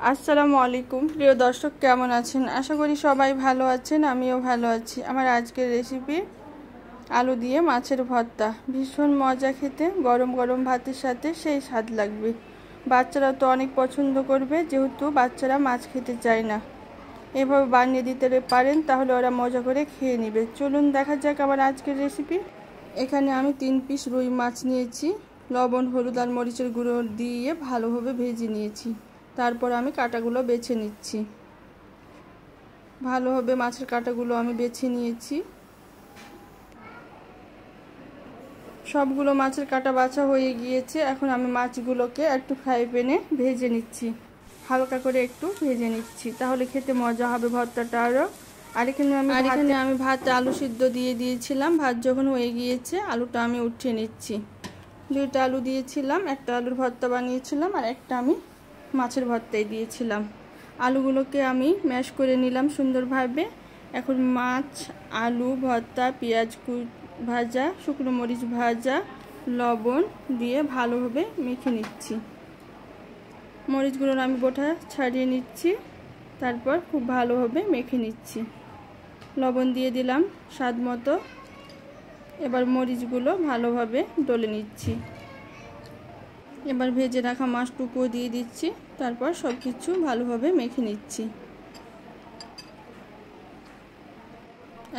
আসসালামু আলাইকুম প্রিয় দর্শক, কেমন আছেন? আশা করি সবাই ভালো আছেন, আমিও ভালো আছি। আমার আজকের রেসিপি আলু দিয়ে মাছের ভর্তা। ভীষণ মজা খেতে, গরম গরম ভাতের সাথে সেই স্বাদ লাগবে। বাচ্চারা তো অনেক পছন্দ করবে, যেহেতু বাচ্চারা মাছ খেতে চায় না। এভাবে বানিয়ে দিতে পারেন, তাহলে ওরা মজা করে খেয়ে নেবে। চলুন দেখা যাক আমার আজকের রেসিপি। এখানে আমি 3 পিস রুই মাছ নিয়েছি। লবণ, হলুদ আর মরিচের গুঁড়ো দিয়ে ভালোভাবে ভেজে নিয়েছি। তারপর আমি কাঁটাগুলো বেছে নিচ্ছি। ভালোভাবে মাছের কাঁটাগুলো আমি বেছে নিয়েছি। সবগুলো মাছের কাঁটা বাছা হয়ে গিয়েছে। এখন আমি মাছগুলোকে একটু ফ্রাই প্যানে ভেজে নিচ্ছি, হালকা করে একটু ভেজে নিচ্ছি, তাহলে খেতে মজা হবে ভর্তাটা আরও। আর এখানে আমি ভাতে আলু সিদ্ধ দিয়ে দিয়েছিলাম। ভাত যখন হয়ে গিয়েছে, আলুটা আমি উঠিয়ে নিচ্ছি। 2টা আলু দিয়েছিলাম, একটা আলুর ভর্তা বানিয়েছিলাম আর একটা আমি মাছের ভর্তায় দিয়েছিলাম। আলুগুলোকে আমি ম্যাশ করে নিলাম সুন্দরভাবে। এখন মাছ, আলু ভর্তা, পেঁয়াজ ভাজা, শুকনো মরিচ ভাজা, লবণ দিয়ে ভালোভাবে মেখে নিচ্ছি। মরিচগুলো আমি বোটা ছাড়িয়ে নিচ্ছি, তারপর খুব ভালোভাবে মেখে নিচ্ছি। লবণ দিয়ে দিলাম স্বাদ মতো। এবার মরিচগুলো ভালোভাবে ডলে নিচ্ছি। এবার ভেজে রাখা মাছটুকুও দিয়ে দিচ্ছি, তারপর সব কিছু ভালোভাবে মেখে নিচ্ছি।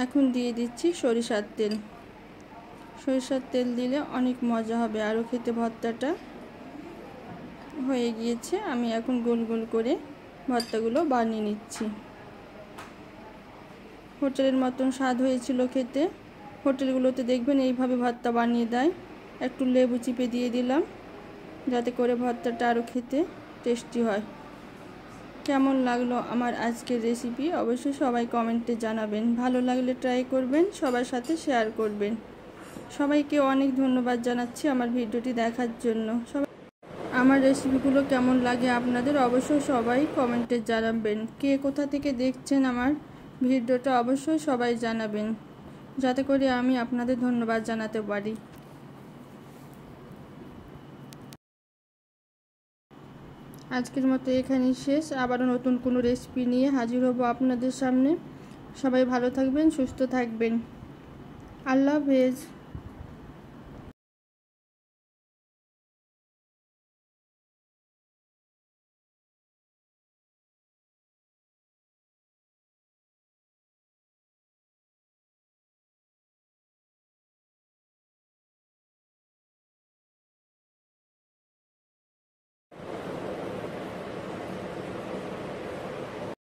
এখন দিয়ে দিচ্ছি সরিষার তেল। সরিষার তেল দিলে অনেক মজা হবে আরও খেতে। ভর্তাটা হয়ে গিয়েছে, আমি এখন গোল গোল করে ভর্তাগুলো বানিয়ে নিচ্ছি। হোটেলের মতন স্বাদ হয়েছিল খেতে। হোটেলগুলোতে দেখবেন এইভাবে ভর্তা বানিয়ে দেয়। একটু লেবু চিপে দিয়ে দিলাম, যাতে করে ভর্তাটা আরও খেতে টেস্টি হয়। কেমন লাগলো আমার আজকের রেসিপি অবশ্যই সবাই কমেন্টে জানাবেন। ভালো লাগলে ট্রাই করবেন, সবার সাথে শেয়ার করবেন। সবাইকে অনেক ধন্যবাদ জানাচ্ছি আমার ভিডিওটি দেখার জন্য। আমার রেসিপিগুলো কেমন লাগে আপনাদের অবশ্যই সবাই কমেন্টে জানাবেন। কে কোথা থেকে দেখছেন আমার ভিডিওটা অবশ্যই সবাই জানাবেন, যাতে করে আমি আপনাদের ধন্যবাদ জানাতে পারি। আজকের মতো এখানেই শেষ। আবারও নতুন কোনো রেসিপি নিয়ে হাজির হব আপনাদের সামনে। সবাই ভালো থাকবেন, সুস্থ থাকবেন। আল্লাহ হাফেজ।